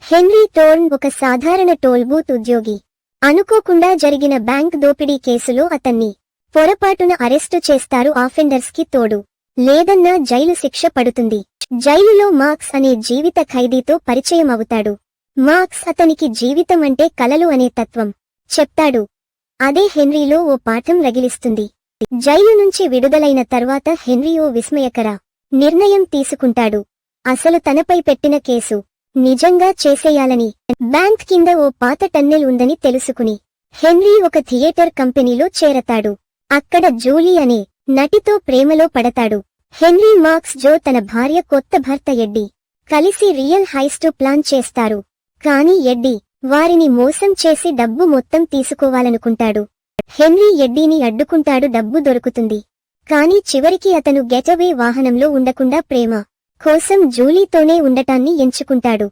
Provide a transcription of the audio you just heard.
Henry torn ఒక సాధారణ toll booth ఉద్యోగి. అనుకోకుండా జరిగిన బ్యాంక్ దోపిడీ కేసులో అతన్ని పొరపాటున అరెస్టు చేస్తారు. ఆఫెండర్స్ కి తోడు లేదన్నా జైలు శిక్ష పడుతుంది. జైలులో మార్క్స్ అనే జీవిత ఖైదీతో పరిచయం అవుతాడు. మార్క్స్ అతనికి జీవితం అంటే కలలు అనే తత్వం చెప్తాడు. అదే హెన్రీలో ఓ పాఠం రగిలిస్తుంది. జైలు నుంచి విడుదలైన తర్వాత హెన్రీ ఓ విస్మయకర నిర్ణయం తీసుకుంటాడు. అసలు తనపై పెట్టిన కేసు నిజంగా చేసేయాలని. బ్యాంక్ కింద ఓ పాత టన్నెల్ ఉందని తెలుసుకుని హెన్రీ ఒక థియేటర్ కంపెనీలో చేరతాడు. అక్కడ జూలీ అనే నటితో ప్రేమలో పడతాడు. హెన్రీ, మార్క్స్, జో తన భార్య కొత్త భర్త ఎడ్డీ కలిసి రియల్ హైస్టు ప్లాన్ చేస్తారు. కానీ ఎడ్డీ వారిని మోసం చేసి డబ్బు మొత్తం తీసుకోవాలనుకుంటాడు. హెన్రీ ఎడ్డీని అడ్డుకుంటాడు. డబ్బు దొరుకుతుంది. కానీ చివరికి అతను గెటవే వాహనంలో ఉండకుండా ప్రేమ కోసం జూలీతోనే ఉండటాన్ని ఎంచుకుంటాడు.